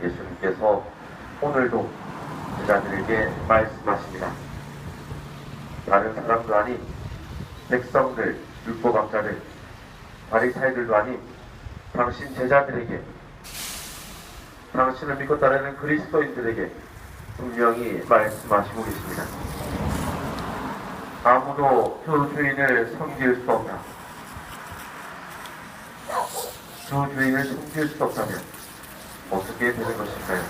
예수님께서 오늘도 제자들에게 말씀하십니다. 다른 사람도 아닌 백성들, 율법학자들, 바리사이들도 아닌 당신 제자들에게, 당신을 믿고 따르는 그리스도인들에게 분명히 말씀하시고 계십니다. 아무도 주 주인을 섬길 수 없다. 주 주인을 섬길 수 없다면 어떻게 되는 것일까요?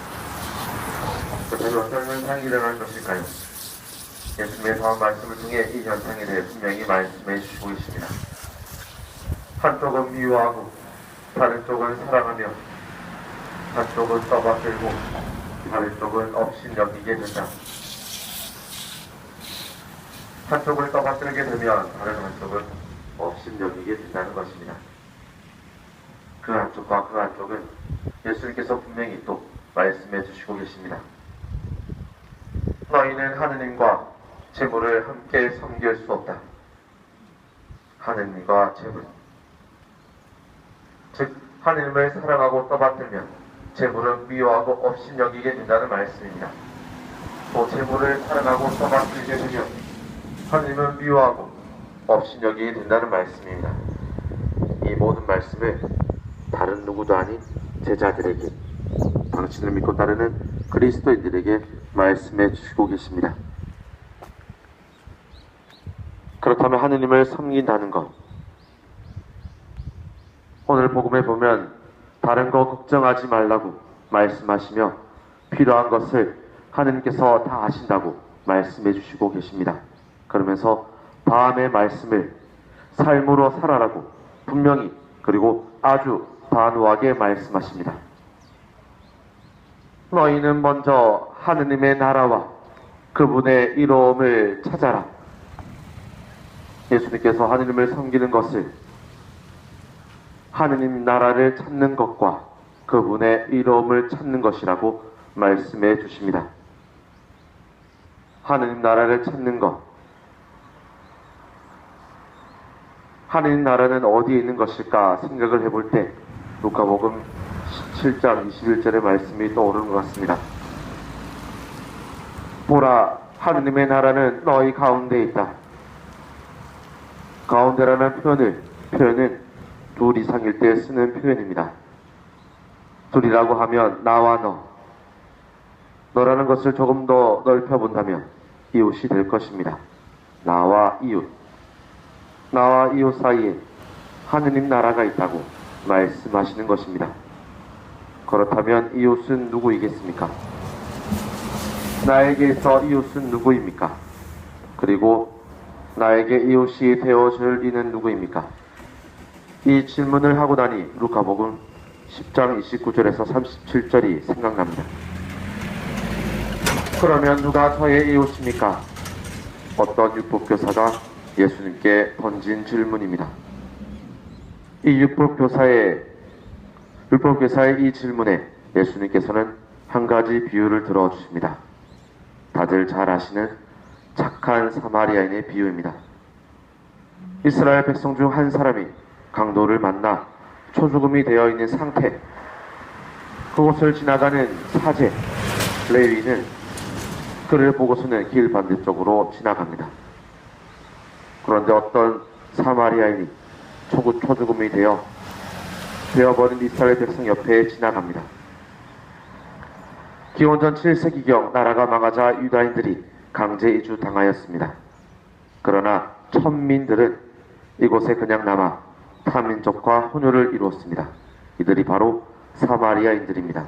그렇다면 어떤 현상이 일어나는 것일까요? 예수님의 다음 말씀을 통해 이 현상에 대해 분명히 말씀해 주시고 계십니다. 한쪽은 미워하고 다른 쪽은 사랑하며 한쪽은 떠받들고 다른 쪽은 업신여기게 된다. 한쪽을 떠받들게 되면 다른 한쪽은 업신여기게 된다는 것입니다. 그 한쪽과 그 한쪽은 예수님께서 분명히 또 말씀해 주시고 계십니다. 너희는 하느님과 재물을 함께 섬길 수 없다. 하느님과 재물, 즉 하느님을 사랑하고 떠받들면 재물은 미워하고 업신여기게 된다는 말씀입니다. 또 재물을 사랑하고 떠받들게 되면 하느님은 미워하고 업신여기게 된다는 말씀입니다. 이 모든 말씀을 다른 누구도 아닌 제자들에게, 당신을 믿고 따르는 그리스도인들에게 말씀해 주시고 계십니다. 그렇다면 하느님을 섬긴다는 것, 오늘 복음에 보면 다른 거 걱정하지 말라고 말씀하시며 필요한 것을 하느님께서 다 아신다고 말씀해 주시고 계십니다. 그러면서 다음의 말씀을 삶으로 살아라고 분명히, 그리고 아주 단호하게 말씀하십니다. 너희는 먼저 하느님의 나라와 그분의 이로움을 찾아라. 예수님께서 하느님을 섬기는 것을 하느님 나라를 찾는 것과 그분의 이로움을 찾는 것이라고 말씀해 주십니다. 하느님 나라를 찾는 것, 하느님 나라는 어디에 있는 것일까 생각을 해볼 때 루카복음 17장 21절의 말씀이 떠오르는 것 같습니다. 보라, 하느님의 나라는 너희 가운데 있다. 가운데라는 표현은 둘 이상일 때 쓰는 표현입니다. 둘이라고 하면 나와 너라는 것을 조금 더 넓혀본다면 이웃이 될 것입니다. 나와 이웃 사이에 하느님 나라가 있다고 말씀하시는 것입니다. 그렇다면 이웃은 누구이겠습니까? 나에게 있어 이웃은 누구입니까? 그리고 나에게 이웃이 되어줄 이는 누구입니까? 이 질문을 하고 나니 루카복음 10장 29절에서 37절이 생각납니다. 그러면 누가 저의 이웃입니까? 어떤 율법교사가 예수님께 던진 질문입니다. 이 율법교사의 이 질문에 예수님께서는 한 가지 비유를 들어주십니다. 다들 잘 아시는 착한 사마리아인의 비유입니다. 이스라엘 백성 중 한 사람이 강도를 만나 초죽음이 되어 있는 상태, 그곳을 지나가는 사제 레위는 그를 보고서는 길 반대쪽으로 지나갑니다. 그런데 어떤 사마리아인이 초죽음이 되어버린 이스라엘 백성 옆에 지나갑니다. 기원전 7세기경 나라가 망하자 유다인들이 강제 이주당하였습니다. 그러나 천민들은 이곳에 그냥 남아 타민족과 혼혈을 이루었습니다. 이들이 바로 사마리아인들입니다.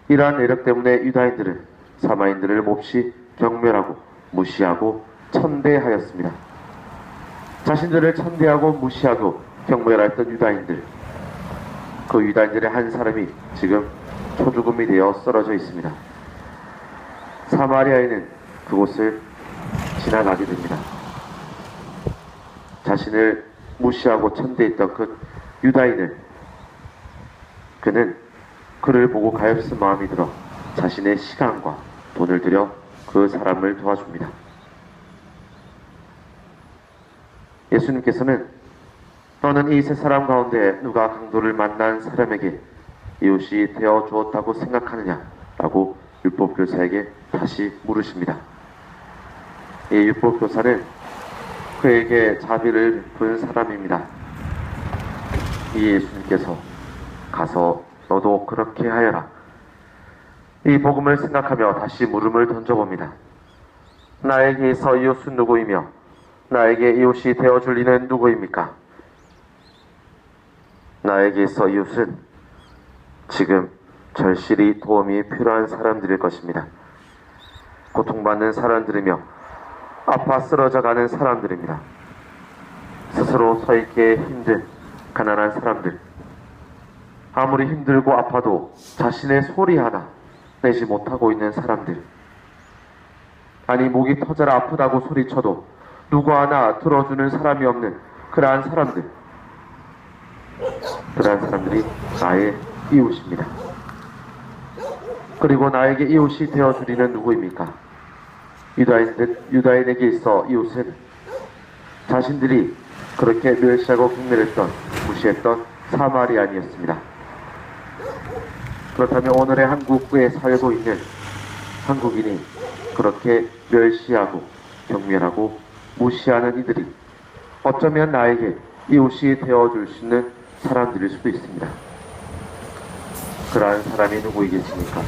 이러한 내력 때문에 유다인들은 사마인들을 몹시 경멸하고 무시하고 천대하였습니다. 자신들을 천대하고 무시하고 경멸하였던 유다인들, 그 유다인들의 한 사람이 지금 초죽음이 되어 쓰러져 있습니다. 사마리아인은 그곳을 지나가게 됩니다. 자신을 무시하고 천대했던 그 유다인을, 그는 그를 보고 가엾은 마음이 들어 자신의 시간과 돈을 들여 그 사람을 도와줍니다. 예수님께서는 너는 이 세 사람 가운데 누가 강도를 만난 사람에게 이웃이 되어 주었다고 생각하느냐라고 율법교사에게 다시 물으십니다. 이 율법교사는 그에게 자비를 베푼 사람입니다. 이 예수님께서 가서 너도 그렇게 하여라. 이 복음을 생각하며 다시 물음을 던져봅니다. 나에게 있어 이웃은 누구이며 나에게 이웃이 되어줄 이는 누구입니까? 나에게 있어 이웃은 지금 절실히 도움이 필요한 사람들일 것입니다. 고통받는 사람들이며 아파 쓰러져가는 사람들입니다. 스스로 서 있기에 힘든 가난한 사람들, 아무리 힘들고 아파도 자신의 소리 하나 내지 못하고 있는 사람들, 아니 목이 터져라 아프다고 소리쳐도 누구 하나 들어주는 사람이 없는 그러한 사람들, 그러한 사람들이 나의 이웃입니다. 그리고 나에게 이웃이 되어주리는 누구입니까? 유다인에게 있어 이웃은 자신들이 그렇게 멸시하고 경멸했던, 무시했던 사마리아인이었습니다. 그렇다면 오늘의 한국에 살고 있는 한국인이 그렇게 멸시하고 경멸하고 무시하는 이들이 어쩌면 나에게 이웃이 되어줄 수 있는 사람들일 수도 있습니다. 그러한 사람이 누구이겠습니까?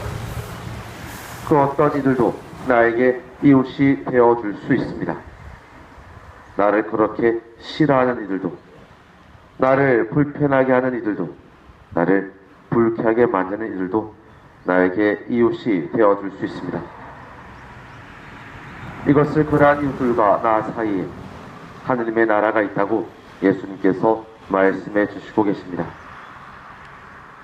그 어떤 이들도 나에게 이웃이 되어줄 수 있습니다. 나를 그렇게 싫어하는 이들도, 나를 불편하게 하는 이들도, 나를 불쾌하게 만드는 이들도 나에게 이웃이 되어줄 수 있습니다. 이것을 그러한 이웃들과 나 사이에 하느님의 나라가 있다고 예수님께서 말씀해 주시고 계십니다.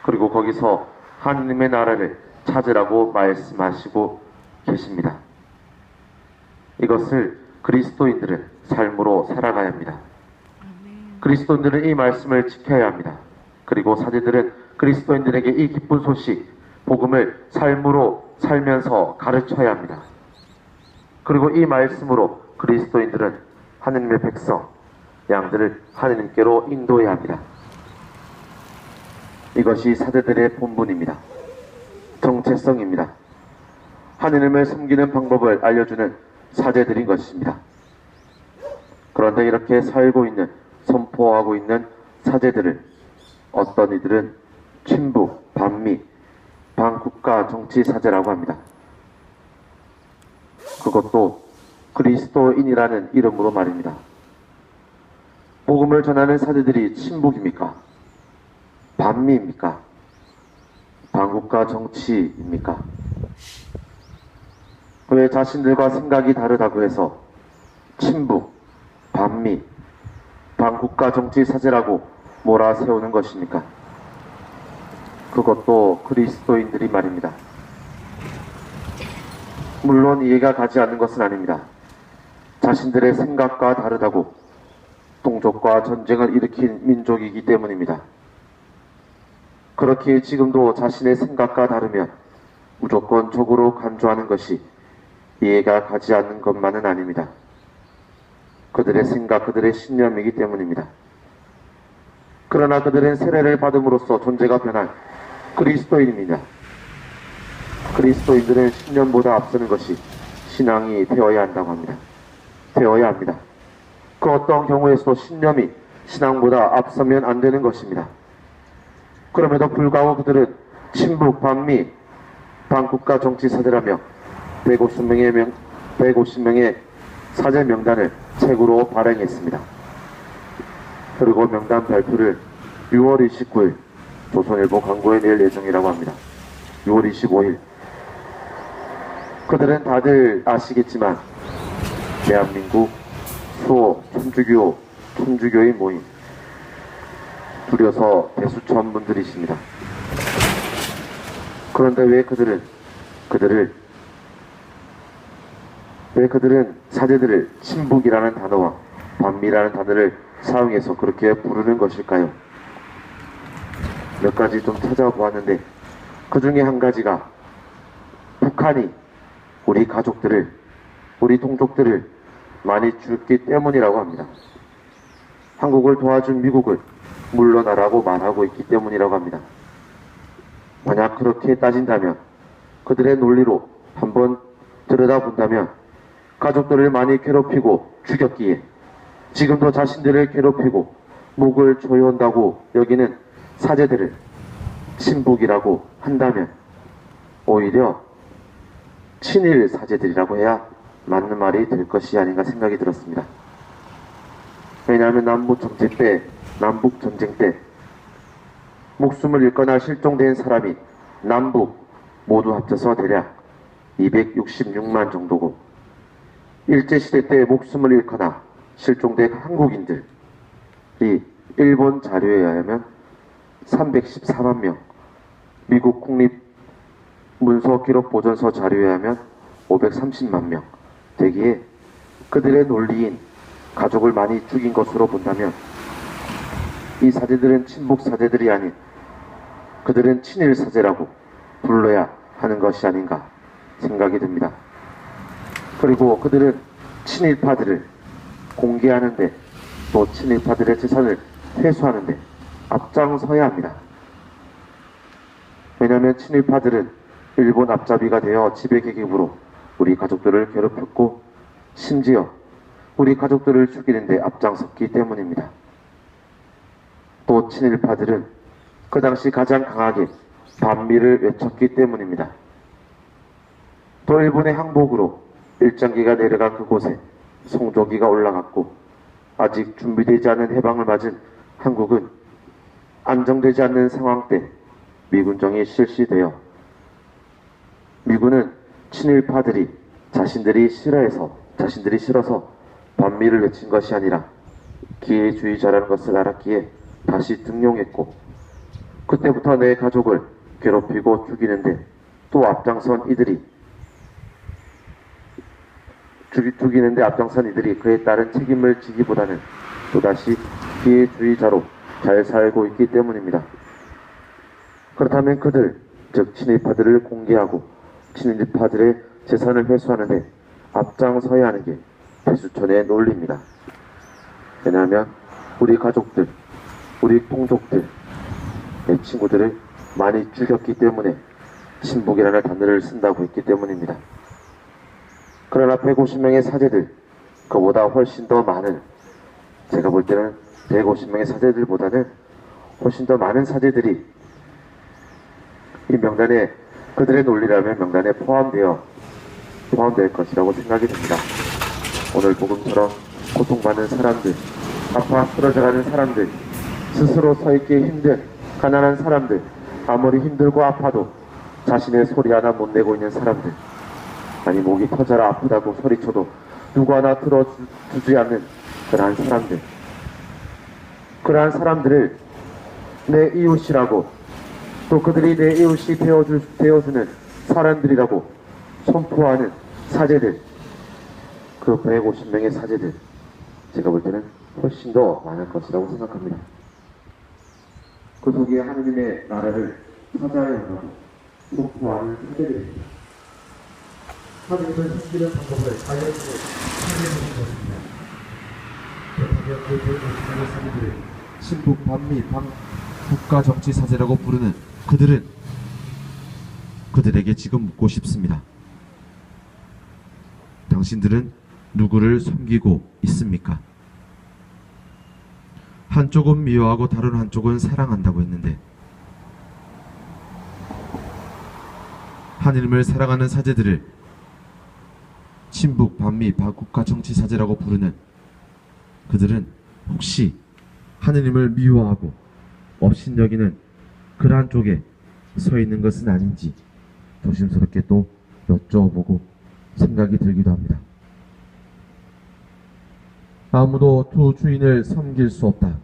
그리고 거기서 하느님의 나라를 찾으라고 말씀하시고 계십니다. 이것을 그리스도인들은 삶으로 살아가야 합니다. 그리스도인들은 이 말씀을 지켜야 합니다. 그리고 사제들은 그리스도인들에게 이 기쁜 소식, 복음을 삶으로 살면서 가르쳐야 합니다. 그리고 이 말씀으로 그리스도인들은 하느님의 백성, 양들을 하느님께로 인도해야 합니다. 이것이 사제들의 본분입니다. 정체성입니다. 하느님을 섬기는 방법을 알려주는 사제들인 것입니다. 그런데 이렇게 살고 있는, 선포하고 있는 사제들을 어떤 이들은 친북, 반미, 반국가 정치 사제라고 합니다. 그것도 그리스도인이라는 이름으로 말입니다. 복음을 전하는 사제들이 친북입니까? 반미입니까? 반국가 정치입니까? 왜 자신들과 생각이 다르다고 해서 친북, 반미, 반국가 정치 사제라고 몰아세우는 것입니까? 그것도 그리스도인들이 말입니다. 물론 이해가 가지 않는 것은 아닙니다. 자신들의 생각과 다르다고 동족과 전쟁을 일으킨 민족이기 때문입니다. 그렇게 지금도 자신의 생각과 다르면 무조건 적으로 간주하는 것이 이해가 가지 않는 것만은 아닙니다. 그들의 생각, 그들의 신념이기 때문입니다. 그러나 그들은 세례를 받음으로써 존재가 변한 그리스도인입니다. 그리스도인들은 신념보다 앞서는 것이 신앙이 되어야 한다고 합니다. 되어야 합니다. 그 어떤 경우에서도 신념이 신앙보다 앞서면 안 되는 것입니다. 그럼에도 불구하고 그들은 친북, 반미, 반국가 정치사제라며 150명의 사제 명단을 책으로 발행했습니다. 그리고 명단 발표를 6월 29일 조선일보 광고에 낼 예정이라고 합니다. 6월 25일. 그들은 다들 아시겠지만 대한민국 수호 천주교의 모임 줄여서 대수천 분들이십니다. 그런데 왜 그들은 사제들을 친북이라는 단어와 반미라는 단어를 사용해서 그렇게 부르는 것일까요? 몇 가지 좀 찾아보았는데 그 중에 한 가지가 북한이 우리 가족들을, 우리 동족들을 많이 죽기 때문이라고 합니다. 한국을 도와준 미국을 물러나라고 말하고 있기 때문이라고 합니다. 만약 그렇게 따진다면, 그들의 논리로 한번 들여다본다면 가족들을 많이 괴롭히고 죽였기에 지금도 자신들을 괴롭히고 목을 조여온다고 여기는 사제들을 친북이라고 한다면 오히려 친일 사제들이라고 해야 맞는 말이 될 것이 아닌가 생각이 들었습니다. 왜냐하면 남북 전쟁 때 목숨을 잃거나 실종된 사람이 남북 모두 합쳐서 대략 266만 정도고, 일제시대 때 목숨을 잃거나 실종된 한국인들이 일본 자료에 의하면 314만 명, 미국 국립문서기록보존서 자료에 의하면 530만 명 되기에 그들의 논리인 가족을 많이 죽인 것으로 본다면 이 사제들은 친북 사제들이 아닌 그들은 친일 사제라고 불러야 하는 것이 아닌가 생각이 듭니다. 그리고 그들은 친일파들을 공개하는데 또 친일파들의 재산을 회수하는데 앞장서야 합니다. 왜냐하면 친일파들은 일본 앞잡이가 되어 지배계급으로 우리 가족들을 괴롭혔고 심지어 우리 가족들을 죽이는데 앞장섰기 때문입니다. 또 친일파들은 그 당시 가장 강하게 반미를 외쳤기 때문입니다. 또 일본의 항복으로 일장기가 내려간 그곳에 송조기가 올라갔고 아직 준비되지 않은 해방을 맞은 한국은 안정되지 않는 상황 때 미군정이 실시되어 미군은 친일파들이 자신들이 싫어서 반미를 외친 것이 아니라 기회주의자라는 것을 알았기에 다시 등용했고, 그때부터 내 가족을 괴롭히고 죽이는데 또 앞장선 이들이 그에 따른 책임을 지기보다는 또다시 기회주의자로 잘 살고 있기 때문입니다. 그렇다면 그들, 즉 친일파들을 공개하고 친일파들의 재산을 회수하는데 앞장서야 하는 게 배수천의 논리입니다. 왜냐하면 우리 가족들, 우리 동족들, 내 친구들을 많이 죽였기 때문에 친북이라는 단어를 쓴다고 했기 때문입니다. 그러나 150명의 사제들, 그보다 훨씬 더 많은, 제가 볼 때는 150명의 사제들보다는 훨씬 더 많은 사제들이 이 명단에, 그들의 논리라면 명단에 포함될 것이라고 생각이 듭니다. 오늘 복음처럼 고통받는 사람들, 아파 쓰러져가는 사람들, 스스로 서 있기 힘든 가난한 사람들, 아무리 힘들고 아파도 자신의 소리 하나 못 내고 있는 사람들, 아니 목이 터져라 아프다고 소리쳐도 누구 하나 들어주지 않는 그러한 사람들을 내 이웃이라고, 또 그들이 내 이웃이 되어주는 사람들이라고 선포하는 사제들, 그 150명의 사제들, 제가 볼 때는 훨씬 더 많을 것이라고 생각합니다. 그 속에 하느님의 나라를 찾아야 한다고 선포하는 사제들입니다. 하느님을 섬기는 방법을 자연스레 찾아내는 것입니다. 그렇다면 그 150명의 사제들을 신북 반미 국가정치사제라고 부르는 그들에게 지금 묻고 싶습니다. 당신들은 누구를 섬기고 있습니까? 한쪽은 미워하고 다른 한쪽은 사랑한다고 했는데, 하느님을 사랑하는 사제들을 친북 반미 국가정치사제라고 부르는 그들은 혹시 하느님을 미워하고 업신여기는 그러한 쪽에 서 있는 것은 아닌지 조심스럽게 또 여쭤보고 생각이 들기도 합니다. 아무도 두 주인을 섬길 수 없다.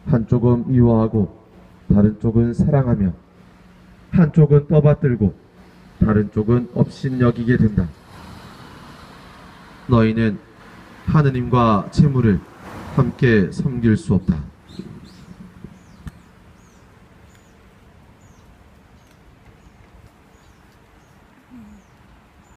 한쪽은 미워하고 다른 쪽은 사랑하며, 한쪽은 떠받들고 다른 쪽은 업신여기게 된다. 너희는 하느님과 재물을 함께 섬길 수 없다.